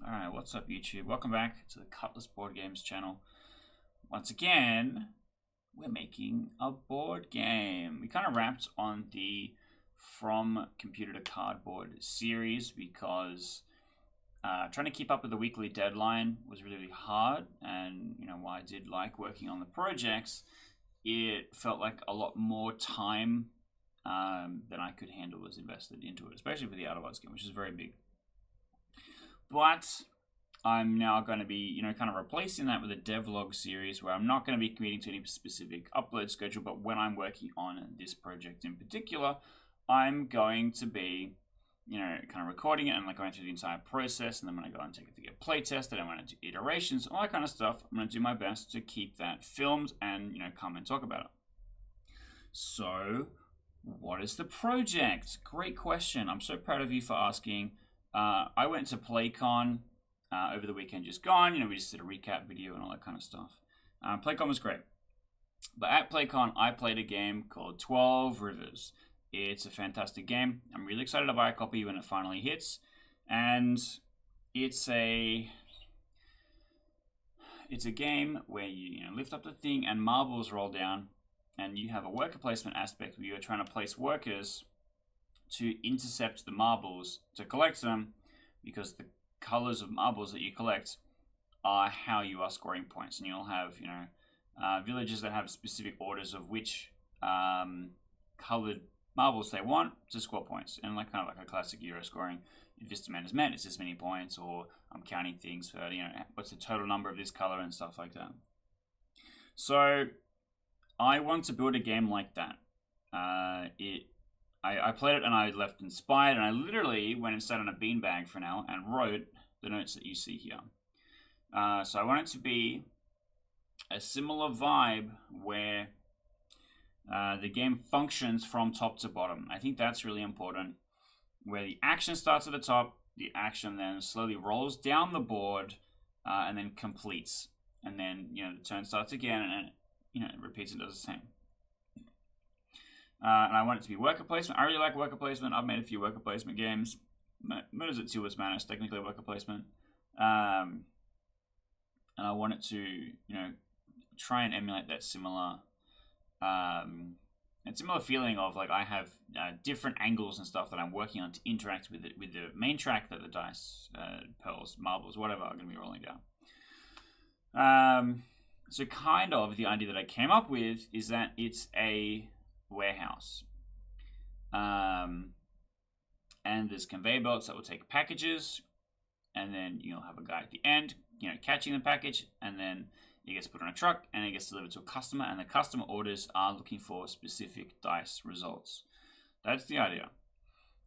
Alright, what's up YouTube? Welcome back to the Cutlass Board Games channel. Once again, we're making a board game. We kind of wrapped on the From Computer to Cardboard series because trying to keep up with the weekly deadline was really hard, and while I did like working on the projects, it felt like a lot more time than I could handle was invested into it, especially for the Outer Wilds game, which is very big. But I'm now going to be, kind of replacing that with a devlog series where I'm not going to be committing to any specific upload schedule, but when I'm working on this project in particular, I'm going to be, kind of recording it and going through the entire process, and then when I go and take it to get play tested, and when I do iterations, all that kind of stuff, I'm going to do my best to keep that filmed and, come and talk about it. So, what is the project? Great question. I'm so proud of you for asking. I went to PlayCon over the weekend just gone. We just did a recap video and all that kind of stuff. PlayCon was great. But at PlayCon, I played a game called 12 Rivers. It's a fantastic game. I'm really excited to buy a copy when it finally hits. And it's a game where you lift up the thing and marbles roll down. And you have a worker placement aspect where you're trying to place workers to intercept the marbles to collect them, because the colors of marbles that you collect are how you are scoring points. And you'll have villages that have specific orders of which colored marbles they want to score points, and kind of like a classic Euro scoring. If this demand is met, it's this many points, or I'm counting things for what's the total number of this color and stuff like that. So I want to build a game like that. I played it and I left inspired, and I literally went and sat on a beanbag for an hour and wrote the notes that you see here. So I want it to be a similar vibe where the game functions from top to bottom. I think that's really important, where the action starts at the top, the action then slowly rolls down the board and then completes. And then, the turn starts again and it repeats and does the same. And I want it to be worker placement. I really like worker placement. I've made a few worker placement games. Murders at Silver's Manor is technically worker placement. And I want it to, try and emulate that similar feeling of I have different angles and stuff that I'm working on to interact with it, with the main track that the dice, pearls, marbles, whatever are going to be rolling down. So kind of the idea that I came up with is that it's a warehouse, and there's conveyor belts that will take packages, and then you'll have a guy at the end catching the package, and then it gets put on a truck and it gets delivered to a customer, and the customer orders are looking for specific dice results. That's the idea.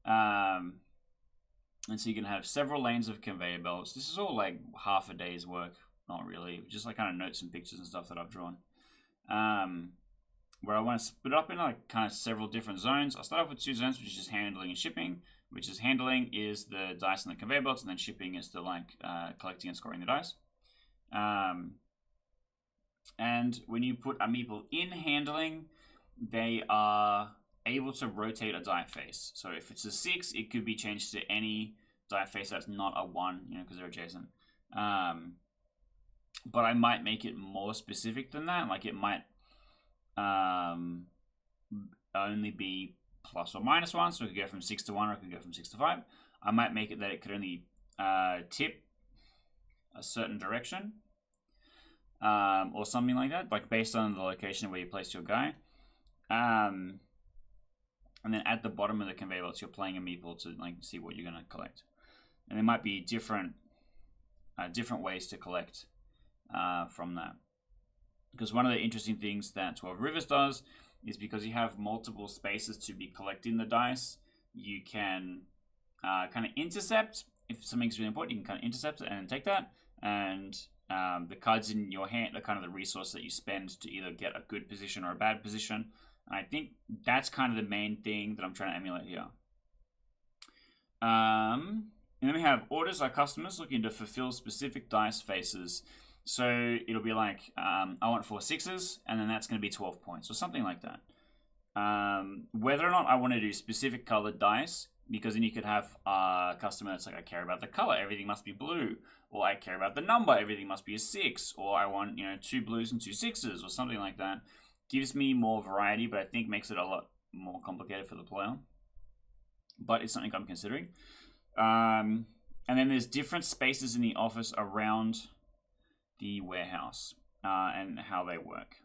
And so you can have several lanes of conveyor belts. This is all half a day's work, not really, just kind of notes and pictures and stuff that I've drawn. Where I want to split it up in kind of several different zones. I'll start off with two zones, which is just handling and shipping. Which is handling is the dice and the conveyor belts, and then shipping is the collecting and scoring the dice. And when you put a meeple in handling, they are able to rotate a die face. So if it's a 6, it could be changed to any die face that's not a 1, because they're adjacent. But I might make it more specific than that. It might only be plus or minus 1, so it could go from 6 to 1, or it could go from 6 to 5. I might make it that it could only tip a certain direction, or something like that, based on the location where you placed your guy. And then at the bottom of the conveyor belts, you're playing a meeple to see what you're going to collect. And there might be different ways to collect from that. Because one of the interesting things that 12 Rivers does is, because you have multiple spaces to be collecting the dice, you can kind of intercept. If something's really important, you can kind of intercept it and take that. And the cards in your hand are kind of the resource that you spend to either get a good position or a bad position. And I think that's kind of the main thing that I'm trying to emulate here. And then we have orders. Our customers looking to fulfill specific dice faces. So it'll be I want 4 6s, and then that's going to be 12 points, or something like that. Whether or not I want to do specific colored dice because then you could have a customer that's like, I care about the color, everything must be blue, or I care about the number, everything must be a 6, or I want 2 blues and 2 6s, or something like that. Gives me more variety, but I think makes it a lot more complicated for the player. But it's something I'm considering. And then there's different spaces in the office around the warehouse and how they work.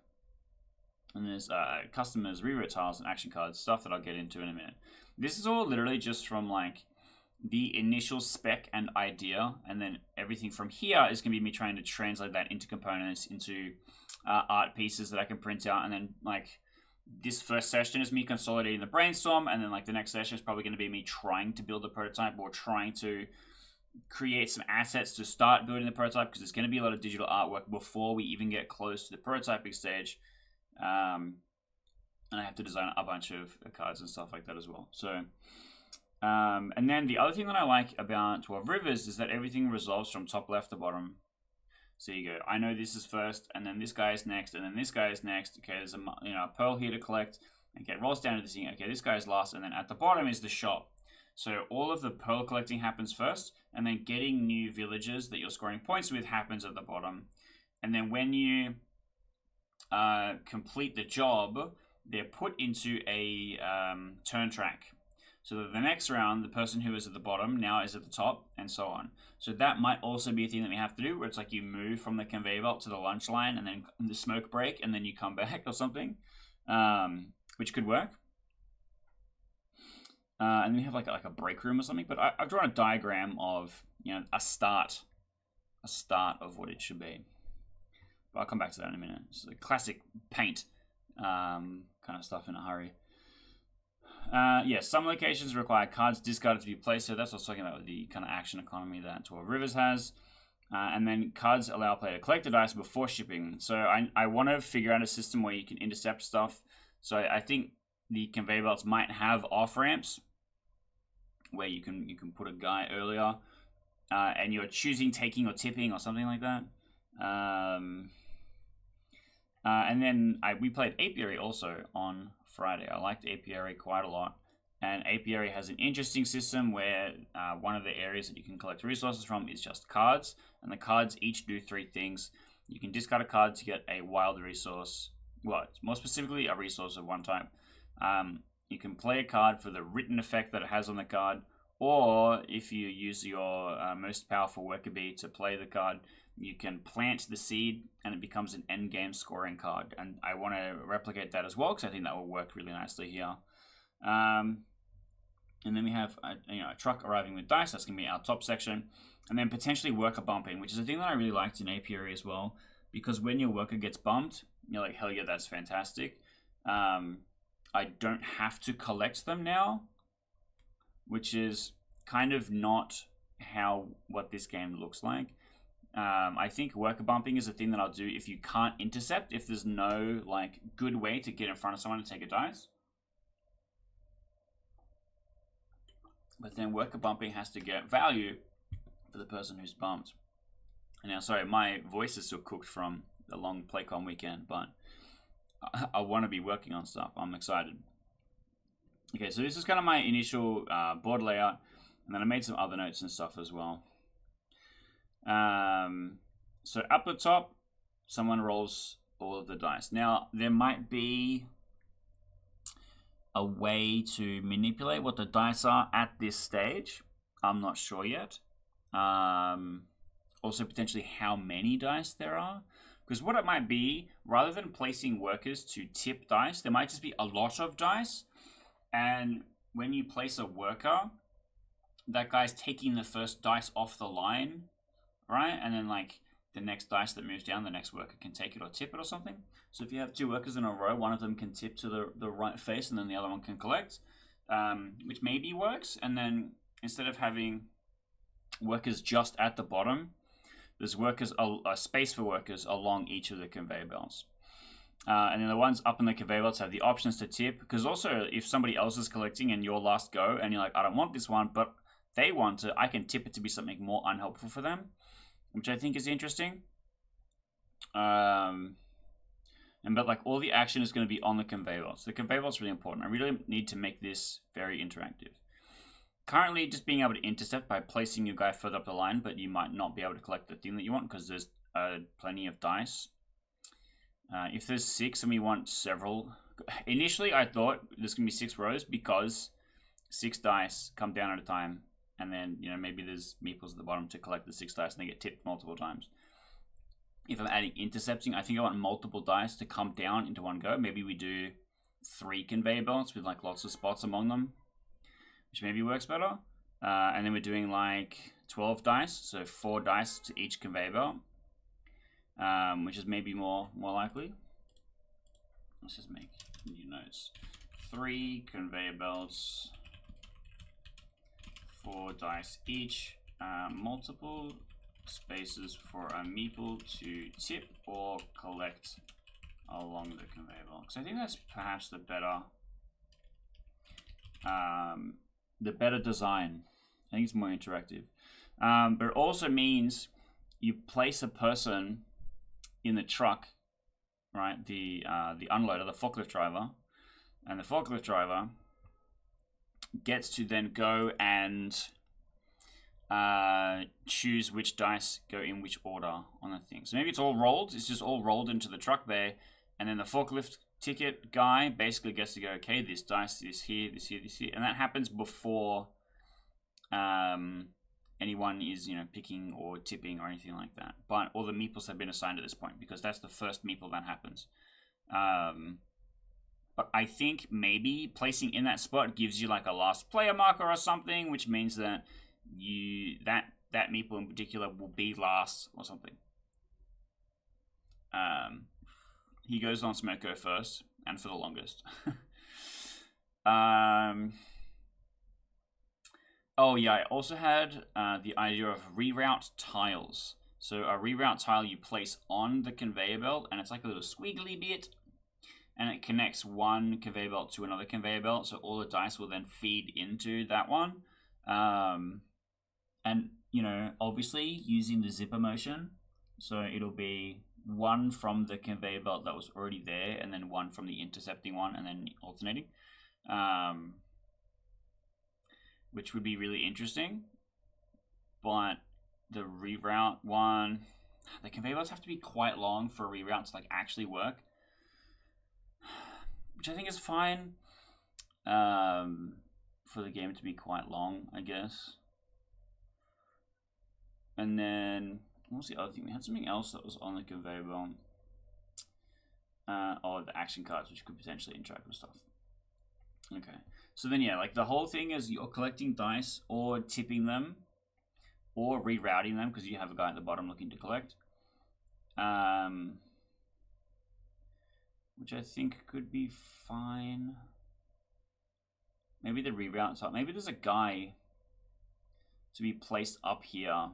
And there's customers, reroute tiles, and action cards, stuff that I'll get into in a minute. This is all literally just from like the initial spec and idea, and then everything from here is going to be me trying to translate that into components, into art pieces that I can print out, and then like this first session is me consolidating the brainstorm, and then like the next session is probably going to be me trying to build a prototype or trying to create some assets to start building the prototype, because there's going to be a lot of digital artwork before we even get close to the prototyping stage. And I have to design a bunch of cards and stuff like that as well. So, and then the other thing that I like about 12 Rivers is that everything resolves from top left to bottom. So you go, I know this is first, and then this guy is next, and then this guy is next. Okay, there's a pearl here to collect. Okay, it rolls down to this thing. Okay, this guy is last, and then at the bottom is the shop. So all of the pearl collecting happens first, and then getting new villagers that you're scoring points with happens at the bottom. And then when you complete the job, they're put into a turn track. So that the next round, the person who is at the bottom now is at the top, and so on. So that might also be a thing that we have to do, where it's like you move from the conveyor belt to the lunch line, and then the smoke break, and then you come back or something, which could work. And then we have like a break room or something. But I've drawn a diagram of a start of what it should be. But I'll come back to that in a minute. It's like classic paint kind of stuff in a hurry. Yes, some locations require cards discarded to be placed. So that's what I was talking about with the kind of action economy that 12 Rivers has. And then cards allow a player to collect the dice before shipping. So I want to figure out a system where you can intercept stuff. So I think the conveyor belts might have off ramps where you can put a guy earlier, and you're choosing taking or tipping or something like that. And then we played Apiary also on Friday. I liked Apiary quite a lot. And Apiary has an interesting system where one of the areas that you can collect resources from is just cards. And the cards each do 3 things. You can discard a card to get a wild resource. Well, more specifically, a resource of one type. You can play a card for the written effect that it has on the card. Or if you use your most powerful worker bee to play the card, you can plant the seed and it becomes an end game scoring card. And I want to replicate that as well, because I think that will work really nicely here. And then we have a truck arriving with dice. That's going to be our top section. And then potentially worker bumping, which is a thing that I really liked in Apiary as well. Because when your worker gets bumped, you're like, hell yeah, that's fantastic. I don't have to collect them now, which is kind of not what this game looks like. I think worker bumping is a thing that I'll do if you can't intercept, if there's no good way to get in front of someone and take a dice. But then worker bumping has to get value for the person who's bumped. And now, sorry, my voice is still cooked from the long PlayCon weekend, but I want to be working on stuff. I'm excited. Okay, so this is kind of my initial board layout, and then I made some other notes and stuff as well. So up the top, someone rolls all of the dice. Now, there might be a way to manipulate what the dice are at this stage. I'm not sure yet. Also, potentially how many dice there are. Because what it might be, rather than placing workers to tip dice, there might just be a lot of dice. And when you place a worker, that guy's taking the first dice off the line, right? And then the next dice that moves down, the next worker can take it or tip it or something. So if you have 2 workers in a row, one of them can tip to the right face and then the other one can collect, which maybe works. And then instead of having workers just at the bottom, there's a space for workers along each of the conveyor belts. And then the ones up in the conveyor belts have the options to tip, because also if somebody else is collecting and your last go and you're like, I don't want this one, but they want it, I can tip it to be something more unhelpful for them, which I think is interesting. But all the action is going to be on the conveyor belt. So the conveyor belt's really important. I really need to make this very interactive. currently just being able to intercept by placing your guy further up the line, but you might not be able to collect the thing that you want because there's plenty of dice. If there's 6 and we want several, initially I thought there's gonna be 6 rows because 6 dice come down at a time, and then maybe there's meeples at the bottom to collect the 6 dice and they get tipped multiple times. If I'm adding intercepting, I think I want multiple dice to come down into one go. Maybe we do 3 conveyor belts with like lots of spots among them, which maybe works better. And then we're doing like 12 dice, so 4 dice to each conveyor belt, which is maybe more likely. Let's just make new notes. 3 conveyor belts, 4 dice each, multiple spaces for a meeple to tip or collect along the conveyor belt. So I think that's perhaps the better design. I think it's more interactive. But it also means you place a person in the truck, right? The unloader, the forklift driver, and the forklift driver gets to then go and choose which dice go in which order on the thing. So maybe it's all rolled. It's just all rolled into the truck bay, and then the forklift ticket guy basically gets to go, okay, this dice is here, this here, this here, and that happens before anyone is picking or tipping or anything like that. But all the meeples have been assigned at this point because that's the first meeple that happens. But I think maybe placing in that spot gives you like a last player marker or something, which means that that meeple in particular will be last or something. He goes on Smoko first and for the longest. Oh yeah, I also had the idea of reroute tiles. So a reroute tile you place on the conveyor belt, and it's like a little squiggly bit, and it connects one conveyor belt to another conveyor belt, so all the dice will then feed into that one. And obviously using the zipper motion, so it'll be one from the conveyor belt that was already there, and then one from the intercepting one, and then alternating. Which would be really interesting. But the reroute one, the conveyor belts have to be quite long for a reroute to like actually work, which I think is fine for the game to be quite long, I guess. And then what was the other thing? We had something else that was on the conveyor belt. Oh, the action cards, which could potentially interact with stuff. Okay, so then yeah, like the whole thing is you're collecting dice or tipping them or rerouting them because you have a guy at the bottom looking to collect. Which I think could be fine. Maybe the reroute side. Maybe there's a guy to be placed up here.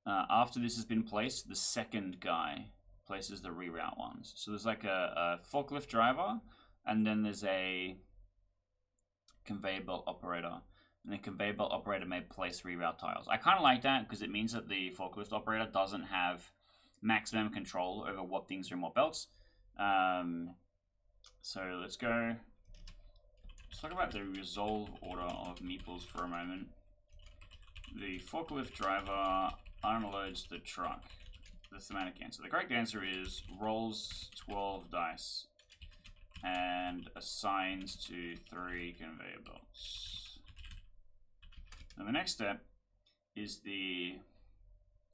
After this has been placed, the second guy places the reroute ones. So there's like a forklift driver, and then there's a conveyor belt operator. And the conveyor belt operator may place reroute tiles. I kind of like that because it means that the forklift operator doesn't have maximum control over what things are in what belts. So let's talk about the resolve order of meeples for a moment. The forklift driver unloads the truck. The thematic answer. The correct answer is rolls 12 dice and assigns to 3 conveyor belts. Now the next step is the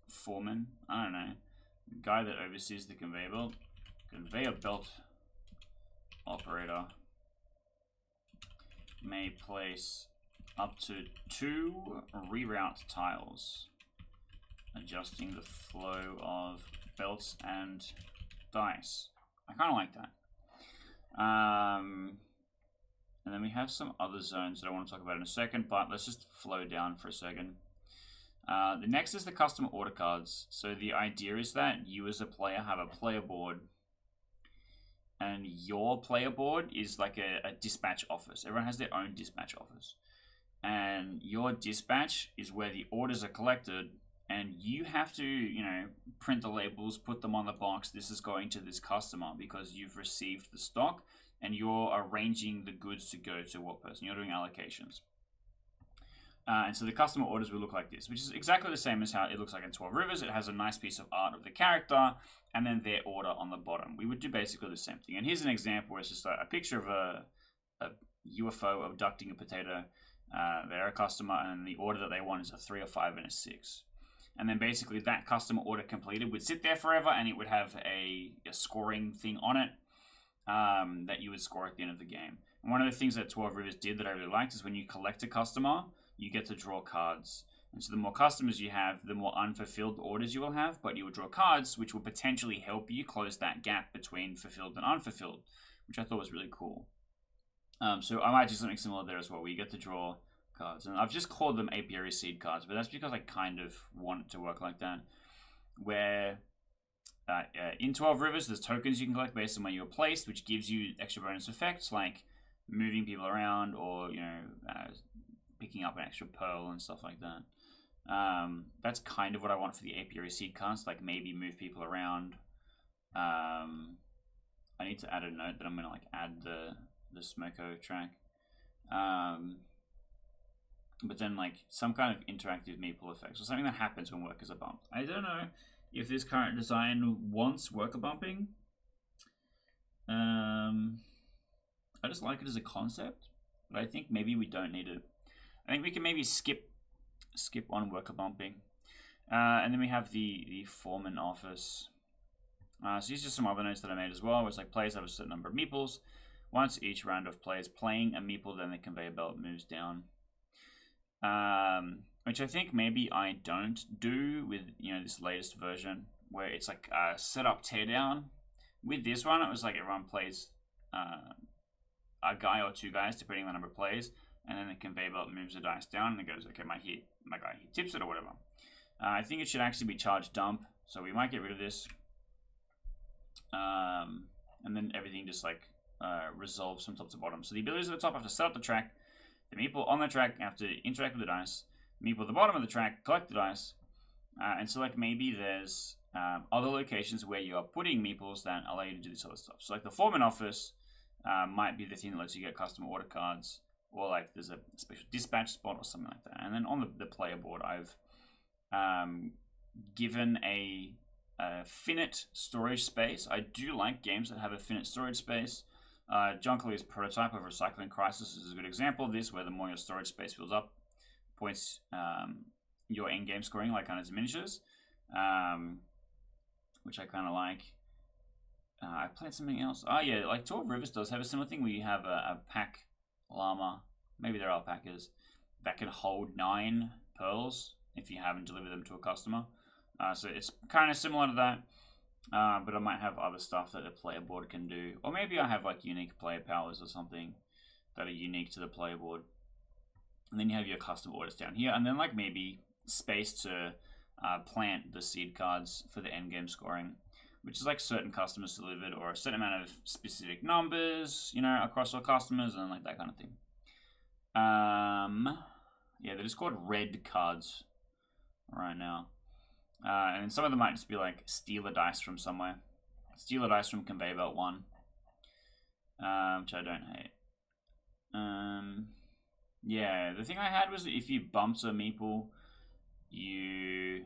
foreman, I don't know, the guy that oversees the conveyor belt operator may place up to 2 reroute tiles, adjusting the flow of belts and dice. I kind of like that. And then we have some other zones that I want to talk about in a second, but let's just flow down for a second. The next is the custom order cards. So the idea is that you as a player have a player board, and your player board is like a dispatch office. Everyone has their own dispatch office. And your dispatch is where the orders are collected, and you have to, print the labels, put them on the box. This is going to this customer because you've received the stock and you're arranging the goods to go to what person. You're doing allocations. And so the customer orders will look like this, which is exactly the same as how it looks like in 12 Rivers. It has a nice piece of art of the character and then their order on the bottom. We would do basically the same thing. And here's an example where it's just a picture of a UFO abducting a potato. They're a customer, and the order that they want is a 3, a 5, and a 6. And then basically that customer order completed would sit there forever, and it would have a scoring thing on it that you would score at the end of the game. And one of the things that 12 Rivers did that I really liked is when you collect a customer, you get to draw cards. And so the more customers you have, the more unfulfilled orders you will have, but you will draw cards which will potentially help you close that gap between fulfilled and unfulfilled, which I thought was really cool. So I might do something similar there as well, where you get to draw cards. And I've just called them apiary seed cards, but that's because I kind of want it to work like that. Where in 12 Rivers, there's tokens you can collect based on where you were placed, which gives you extra bonus effects like moving people around or, picking up an extra pearl and stuff like that. That's kind of what I want for the apiary seed cards, like maybe move people around. I need to add a note that I'm going to add the Smoko track. But then some kind of interactive meeple effects or something that happens when workers are bumped. I don't know if this current design wants worker bumping. I just like it as a concept, but I think maybe we don't need it. I think we can maybe skip on worker bumping. And then we have the foreman office. So these are some other notes that I made as well, where it's players have a certain number of meeples. Once each round of players playing a meeple, then the conveyor belt moves down. Which I think maybe I don't do with this latest version, where it's a setup teardown. With this one, it was everyone plays a guy or two guys, depending on the number of players, and then the conveyor belt moves the dice down, and it goes, okay, my guy he tips it or whatever. I think it should actually be charge dump, so we might get rid of this, and then everything just resolves from top to bottom. So the abilities at the top have to set up the track. The meeple on the track have to interact with the dice. The meeple at the bottom of the track collect the dice, and so maybe there's other locations where you are putting meeples that allow you to do this other stuff. So the foreman office might be the thing that lets you get customer order cards, or there's a special dispatch spot or something like that. And then on the player board, I've given a finite storage space. I do like games that have a finite storage space. John Cleese's Prototype of Recycling Crisis is a good example of this, where the more your storage space fills up, points your in-game scoring kind of diminishes, which I kind of like. I played something else. Oh yeah, 12 Rivers does have a similar thing where you have a pack llama, maybe they're alpacas, that can hold 9 pearls if you haven't delivered them to a customer. So it's kind of similar to that. But I might have other stuff that the player board can do. Or maybe I have unique player powers or something that are unique to the player board. And then you have your custom orders down here. And then maybe space to plant the seed cards for the end game scoring, which is certain customers delivered or a certain amount of specific numbers, across all customers and that kind of thing. Yeah, they're just called red cards right now. And some of them might just be steal a dice from somewhere. Steal a dice from conveyor belt 1. Which I don't hate. Yeah, the thing I had was if you bumped a meeple, you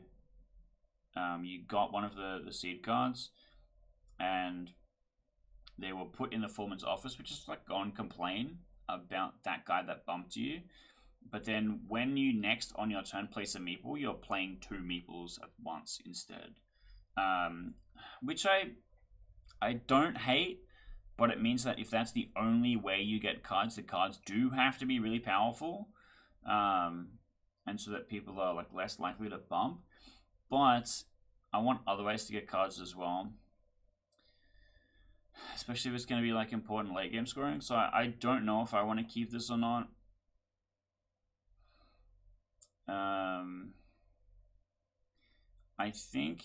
got one of the seed cards, and they were put in the foreman's office, which is go and complain about that guy that bumped you. But then when you next on your turn place a meeple, you're playing 2 meeples at once instead. Which I don't hate, but it means that if that's the only way you get cards, the cards do have to be really powerful. And so that people are less likely to bump. But I want other ways to get cards as well. Especially if it's going to be important late game scoring. So I don't know if I want to keep this or not. I think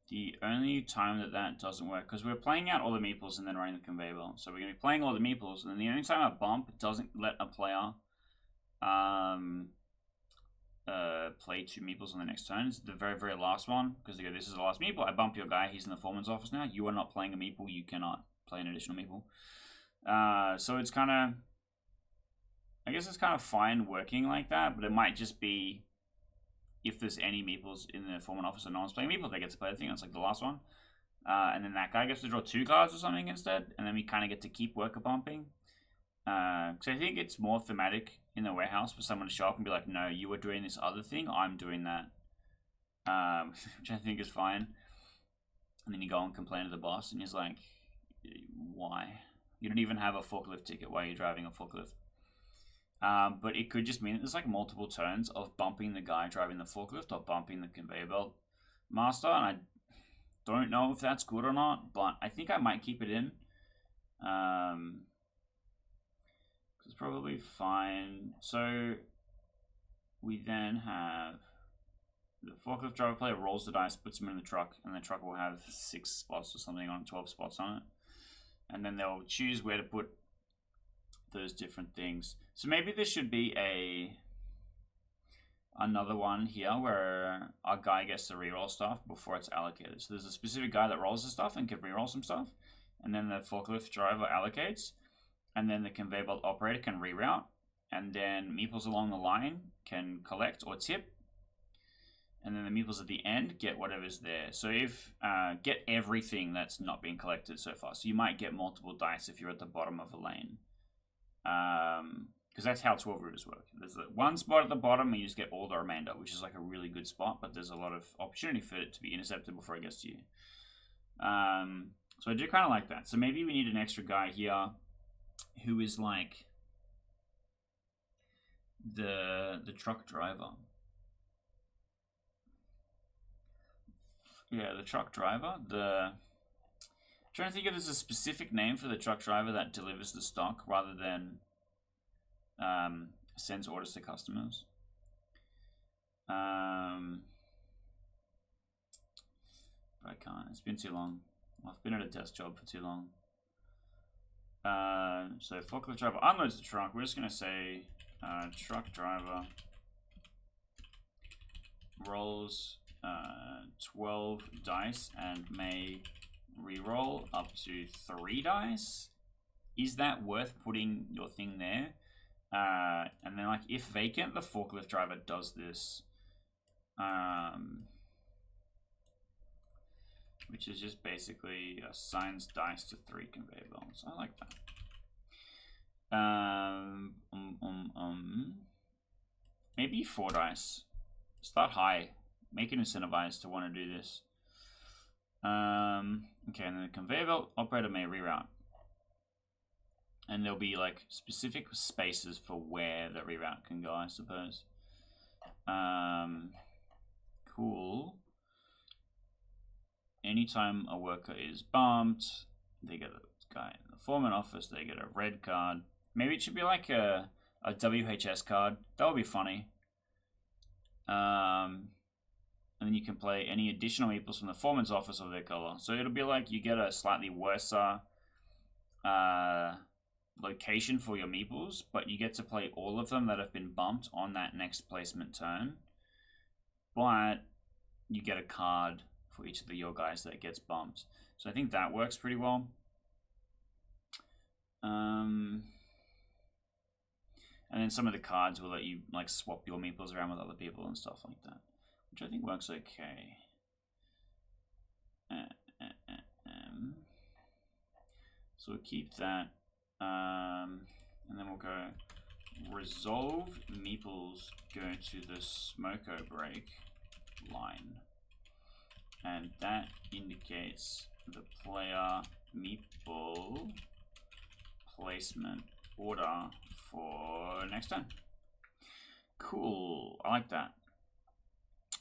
the only time that doesn't work, because we're playing out all the meeples and then running the conveyor belt. So we're going to be playing all the meeples, and then the only time a bump doesn't let a player play 2 meeples on the next turn is the very, very last one, because they go, this is the last meeple, I bump your guy, he's in the foreman's office now, you are not playing a meeple, you cannot play an additional meeple. So it's kind of I guess it's kind of fine working like that, but it might just be if there's any meeples in the foreman office and no one's playing meeple, they get to play the thing. That's like the last one. And then that guy gets to draw 2 cards or something instead, and then we kind of get to keep worker bumping. Because I think it's more thematic in the warehouse for someone to show up and be like, no, you were doing this other thing, I'm doing that. Which I think is fine. And then you go and complain to the boss, and he's like, why? You don't even have a forklift ticket. Why are you driving a forklift? But it could just mean that there's like multiple turns of bumping the guy driving the forklift or bumping the conveyor belt master, and I don't know if that's good or not, but I think I might keep it in. It's probably fine. So we then have the forklift driver player rolls the dice, puts them in the truck, and the truck will have 6 spots or something on 12 spots on it. And then they'll choose where to put those different things. So maybe there should be another one here where our guy gets to reroll stuff before it's allocated. So there's a specific guy that rolls the stuff and can reroll some stuff, and then the forklift driver allocates, and then the conveyor belt operator can reroute, and then meeples along the line can collect or tip, and then the meeples at the end get whatever's there. So if get everything that's not being collected so far. So you might get multiple dice if you're at the bottom of a lane. Because that's how 12 rooters work. There's one spot at the bottom and you just get all the remainder, which is like a really good spot, but there's a lot of opportunity for it to be intercepted before it gets to you. So I do kind of like that. So maybe we need an extra guy here who is like the truck driver. Yeah, the truck driver. I'm trying to think if there's a specific name for the truck driver that delivers the stock rather than sends orders to customers. But I can't. It's been too long. I've been at a desk job for too long. So forklift driver unloads the truck. We're just gonna say truck driver rolls 12 dice and may reroll up to 3 dice. Is that worth putting your thing there? And then, like, if vacant, the forklift driver does this, which is just basically assigns dice to 3 conveyor belts. I like that. Maybe 4 dice. Start high. Make it incentivized to want to do this. Okay, and then the conveyor belt operator may reroute. And there'll be like specific spaces for where the reroute can go, I suppose. Cool. Anytime a worker is bumped, they get a guy in the foreman office, they get a red card. Maybe it should be like a WHS card. That would be funny. And then you can play any additional meeples from the foreman's office of their color. So it'll be like you get a slightly worse location for your meeples, but you get to play all of them that have been bumped on that next placement turn. But you get a card for each of your guys that gets bumped. So I think that works pretty well. And then some of the cards will let you like swap your meeples around with other people and stuff like that, which I think works okay. So we'll keep that. And then we'll go resolve meeples go to the smoko break line. And that indicates the player meeple placement order for next turn. Cool, I like that.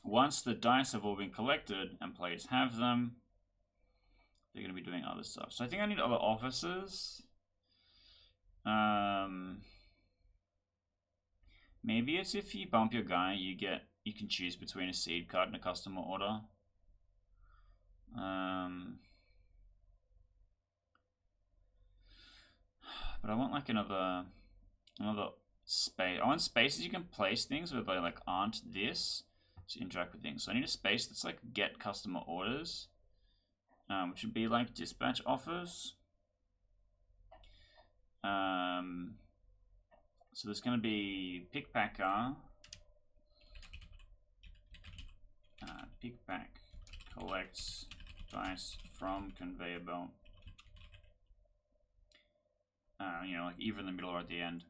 Once the dice have all been collected and players have them, they're going to be doing other stuff. So I think I need other officers. Maybe it's if you bump your guy, you can choose between a seed card and a customer order. But I want like another space. I want spaces you can place things where they like aren't this to interact with things. So I need a space that's like get customer orders, which would be like dispatch offers. So there's going to be pickpacker, pickpack collects dice from conveyor belt. You know, like either in the middle or at the end.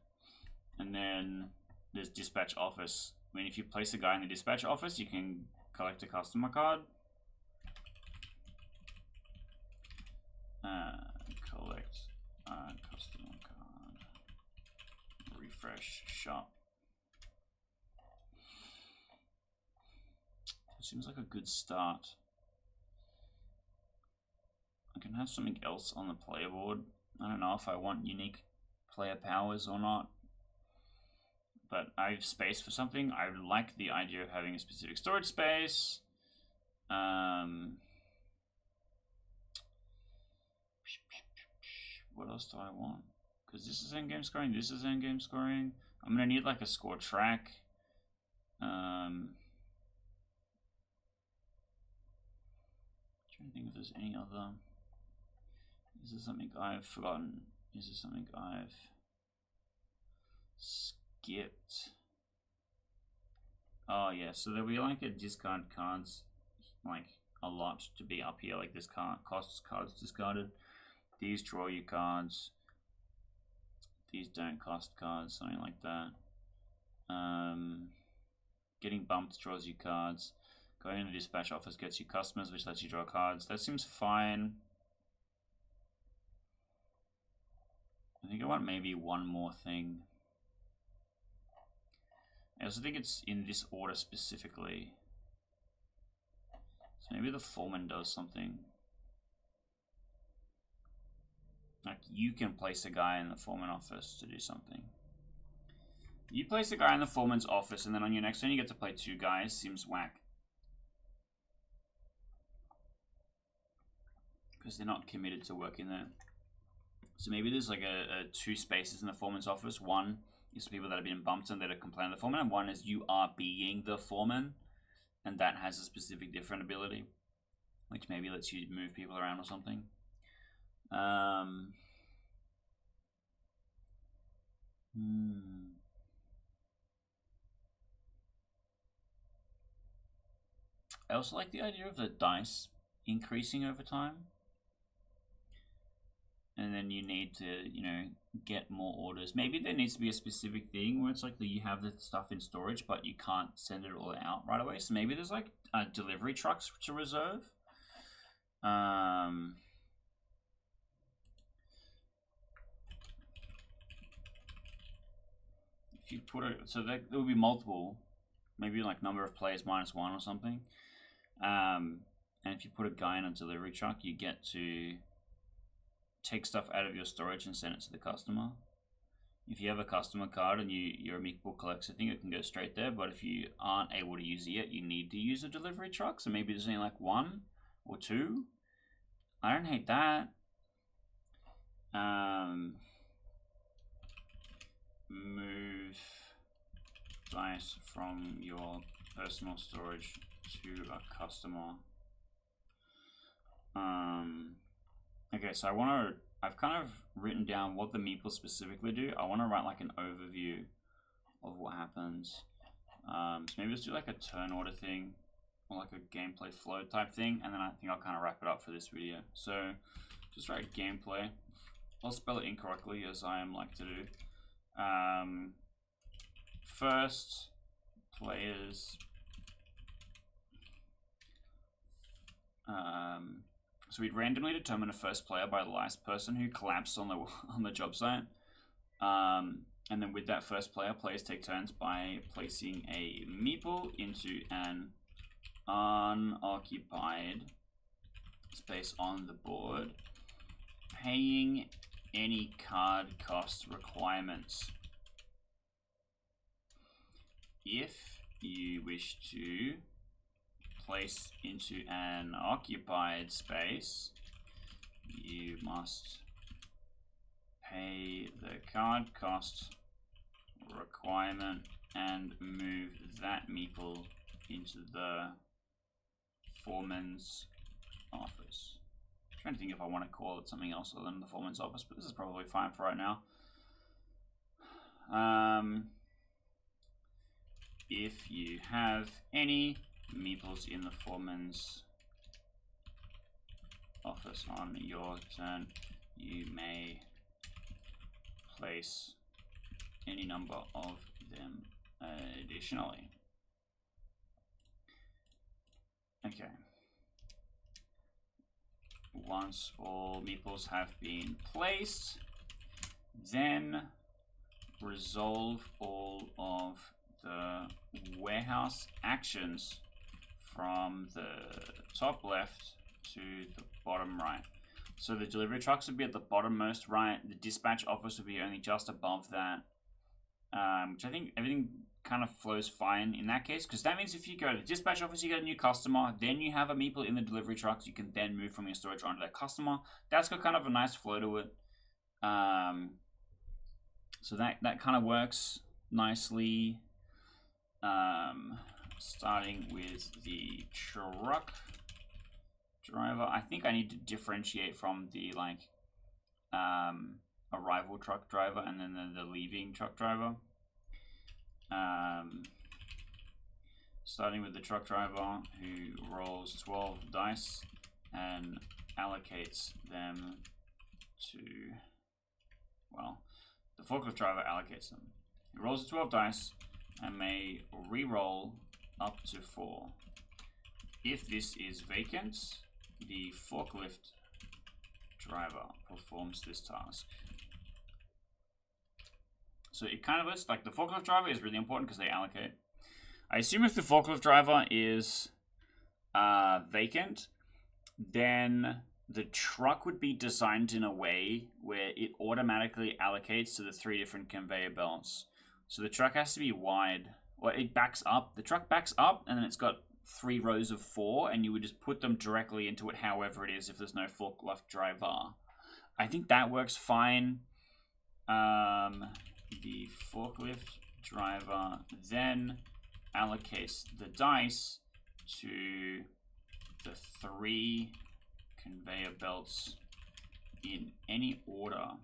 And then there's dispatch office. I mean, if you place a guy in the dispatch office, you can collect a customer card. Collect a customer card. Refresh shop. It seems like a good start. I can have something else on the player board. I don't know if I want unique player powers or not. But I have space for something. I like the idea of having a specific storage space. What else do I want? Because this is endgame scoring, this is endgame scoring. I'm going to need like a score track. Trying to think if there's any other. Is there something I've forgotten? Is there something I've skipped? Oh yeah, so there'll be like a discard cards, like a lot to be up here. Like this card costs cards discarded. These draw you cards. These don't cost cards, something like that. Getting bumped draws you cards. Going in the dispatch office gets you customers, which lets you draw cards. That seems fine. I think I want maybe one more thing. I also think it's in this order specifically. So maybe the foreman does something. Like you can place a guy in the foreman office to do something. You place a guy in the foreman's office and then on your next turn you get to play 2 guys. Seems whack. Because they're not committed to working there. So maybe there's like a 2 spaces in the foreman's office. One is for people that have been bumped and that are complaining the foreman, and one is you are being the foreman, and that has a specific different ability, which maybe lets you move people around or something. I also like the idea of the dice increasing over time. And then you need to, you know, get more orders. Maybe there needs to be a specific thing where it's like that you have the stuff in storage, but you can't send it all out right away. So maybe there's like delivery trucks to reserve. If you put it, so there will be multiple, maybe like number of players -1 or something. And if you put a guy in a delivery truck, you get to take stuff out of your storage and send it to the customer. If you have a customer card and your Meekbook collects a thing, it can go straight there. But if you aren't able to use it yet, you need to use a delivery truck. So maybe there's only like 1 or 2. I don't hate that. Move dice from your personal storage to a customer. Okay, so I've kind of written down what the meeples specifically do. I want to write like an overview of what happens. So maybe let's do like a turn order thing, or like a gameplay flow type thing, and then I think I'll kind of wrap it up for this video. So just write gameplay. I'll spell it incorrectly as I am like to do. First players. So we'd randomly determine a first player by the last person who collapsed on the job site. And then with that first player, players take turns by placing a meeple into an unoccupied space on the board, paying any card cost requirements. If you wish to place into an occupied space, you must pay the card cost requirement and move that meeple into the foreman's office. I'm trying to think if I want to call it something else other than the foreman's office, but this is probably fine for right now. If you have any meeples in the foreman's office on your turn, you may place any number of them additionally. Okay. Once all meeples have been placed, then resolve all of the warehouse actions from the top left to the bottom right. So the delivery trucks would be at the bottommost right. The dispatch office would be only just above that. Which I think everything kind of flows fine in that case, because that means if you go to the dispatch office, you get a new customer, then you have a meeple in the delivery trucks, you can then move from your storage onto that customer. That's got kind of a nice flow to it. So that kind of works nicely. Starting with the truck driver, I think I need to differentiate from the arrival truck driver and then the leaving truck driver. Starting with the truck driver, who rolls 12 dice and allocates them to, well, the forklift driver allocates them. He rolls 12 dice and may re-roll up to 4. If this is vacant, the forklift driver performs this task. So it kind of looks like the forklift driver is really important because they allocate. I assume if the forklift driver is vacant, then the truck would be designed in a way where it automatically allocates to the 3 different conveyor belts. So the truck has to be wide. Well, it backs up. The truck backs up, and then it's got 3 rows of 4, and you would just put them directly into it however it is if there's no forklift driver. I think that works fine. The forklift driver then allocates the dice to the 3 conveyor belts in any order.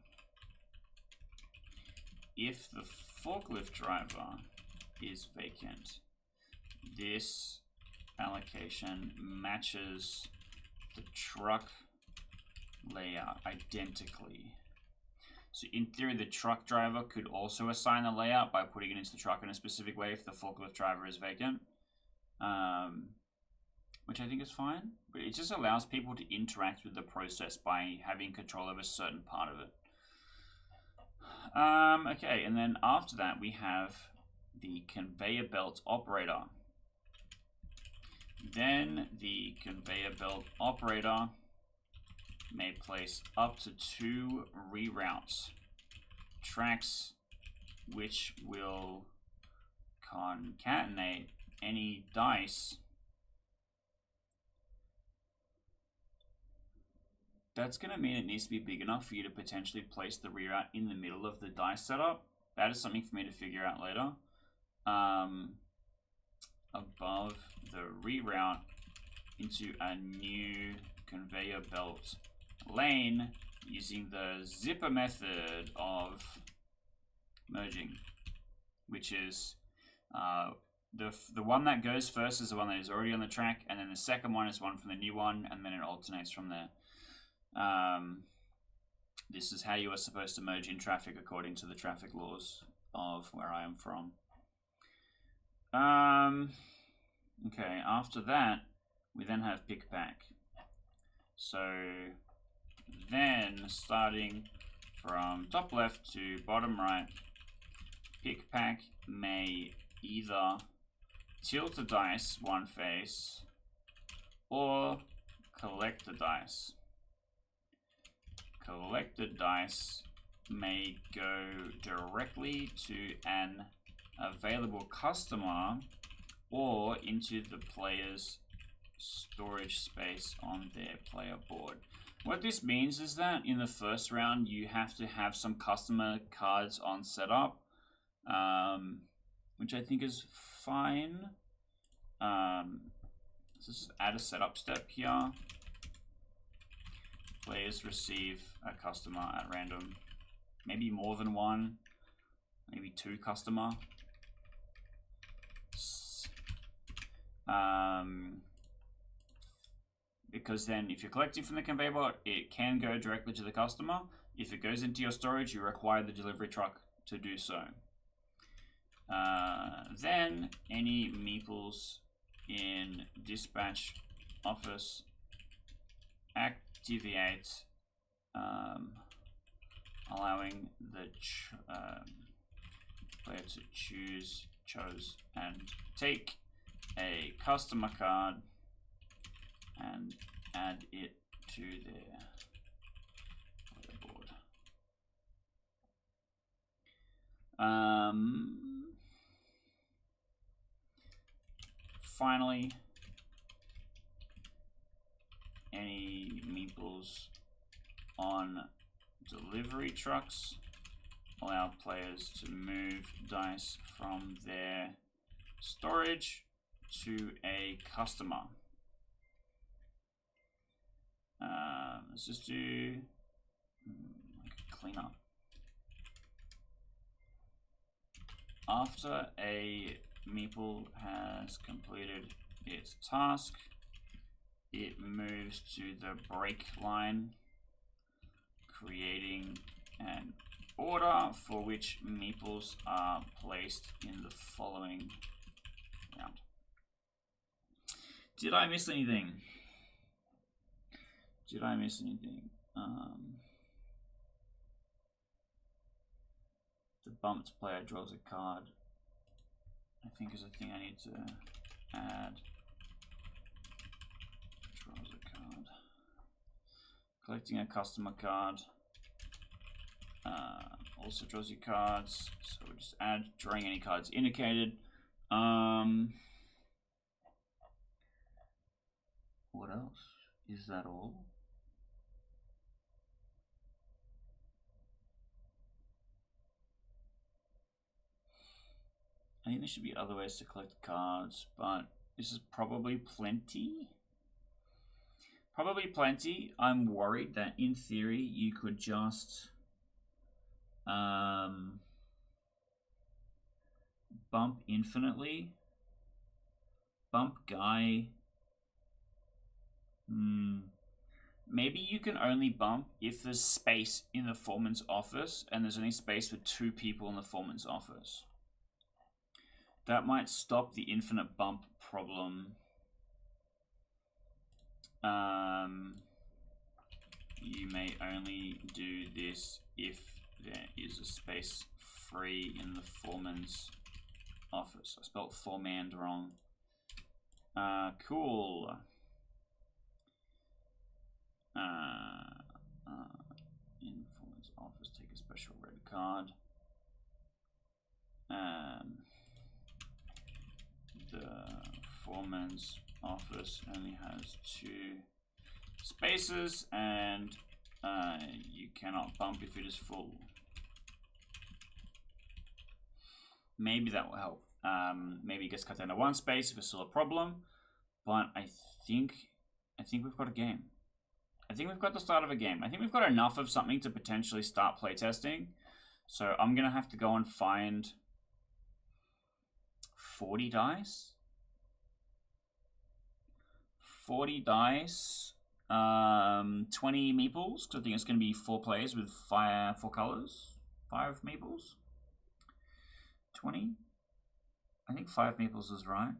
If the forklift driver is vacant, this allocation matches the truck layout identically. So in theory, the truck driver could also assign the layout by putting it into the truck in a specific way if the forklift driver is vacant, which I think is fine. But it just allows people to interact with the process by having control of a certain part of it. Okay, and then after that, we have the conveyor belt operator. Then the conveyor belt operator may place up to 2 reroutes tracks, which will concatenate any dice That's going to mean it needs to be big enough for you to potentially place the reroute in the middle of the dice setup. That is something for me to figure out later. Above the reroute into a new conveyor belt lane using the zipper method of merging, which is the one that goes first is the one that is already on the track, and then the second one is one from the new one, and then it alternates from there. This is how you are supposed to merge in traffic according to the traffic laws of where I am from. Okay, after that, we then have pick pack. So then starting from top left to bottom right, pick pack may either tilt the dice one face or collect the dice. Collected dice may go directly to an available customer or into the player's storage space on their player board. What this means is that in the first round you have to have some customer cards on setup, which I think is fine. So just add a setup step here. Players receive a customer at random, maybe more than one. maybe 2 customer. Because then if you're collecting from the conveyor belt, it can go directly to the customer. If it goes into your storage, you require the delivery truck to do so. Then any meeples in dispatch office activate, allowing the player to chose and take a customer card and add it to their board. Finally, any meeples on delivery trucks allow players to move dice from their storage to a customer. Let's just do clean up. After a meeple has completed its task, it moves to the break line, creating an order for which meeples are placed in the following round. Did I miss anything? Did I miss anything? The bumped player draws a card, I think is a thing I need to add. Draws a card. Collecting a customer card. Also draws your cards. So we'll just add drawing any cards indicated. What else? Is that all? I think there should be other ways to collect cards, but this is probably plenty. Probably plenty. I'm worried that in theory you could just bump infinitely. Bump guy. Maybe you can only bump if there's space in the foreman's office and there's only space for 2 people in the foreman's office. That might stop the infinite bump problem. You may only do this if there is a space free in the foreman's office. I spelled foreman wrong. Cool. In foreman's office, take a special red card. The foreman's office only has 2 spaces, and you cannot bump if it is full. Maybe that will help. Maybe it gets cut down to 1 space if it's still a problem, but I think we've got a game. I think we've got the start of a game. I think we've got enough of something to potentially start playtesting. So I'm gonna have to go and find 40 dice. 40 dice. 20 meeples, because I think it's going to be 4 players with 4 colors. 5 meeples. 20. I think 5 meeples is right.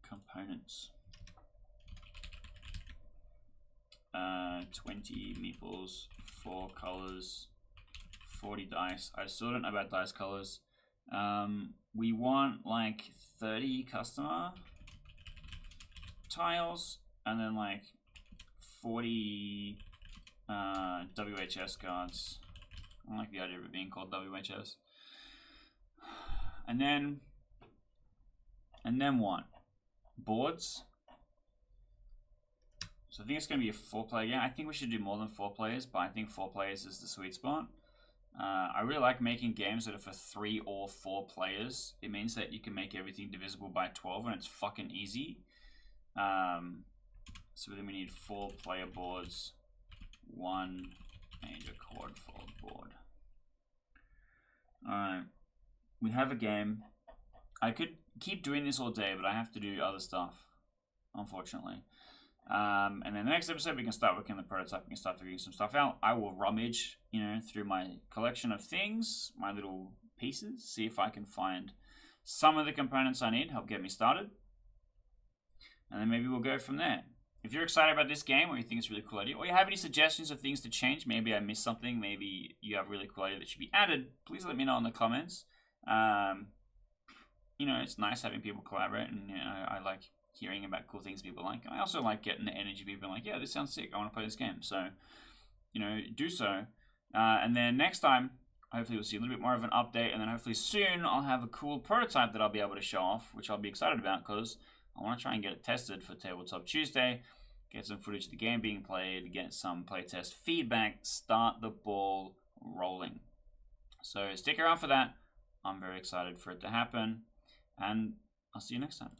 Components. 20 meeples, 4 colors, 40 dice. I still don't know about dice colors. We want like 30 customer tiles and then like 40 WHS cards. I don't like the idea of it being called WHS. And then what? Boards. So I think it's going to be a 4-player game. I think we should do more than 4 players, but I think 4 players is the sweet spot. I really like making games that are for 3 or 4 players. It means that you can make everything divisible by 12 and it's fucking easy. So then we need 4 player boards, 1 Major quadfold board. Alright. We have a game. I could keep doing this all day, but I have to do other stuff, unfortunately. And then the next episode, we can start working on the prototype. We can start figuring some stuff out. I will rummage, through my collection of things, my little pieces, see if I can find some of the components I need, help get me started. And then maybe we'll go from there. If you're excited about this game, or you think it's a really cool idea, or you have any suggestions of things to change, maybe I missed something, maybe you have a really cool idea that should be added, please let me know in the comments. It's nice having people collaborate, and I like hearing about cool things people like. And I also like getting the energy of people like, yeah, this sounds sick, I want to play this game. So, do so. And then next time, hopefully we'll see a little bit more of an update, and then hopefully soon I'll have a cool prototype that I'll be able to show off, which I'll be excited about because I want to try and get it tested for Tabletop Tuesday, get some footage of the game being played, get some playtest feedback, start the ball rolling. So stick around for that. I'm very excited for it to happen, and I'll see you next time.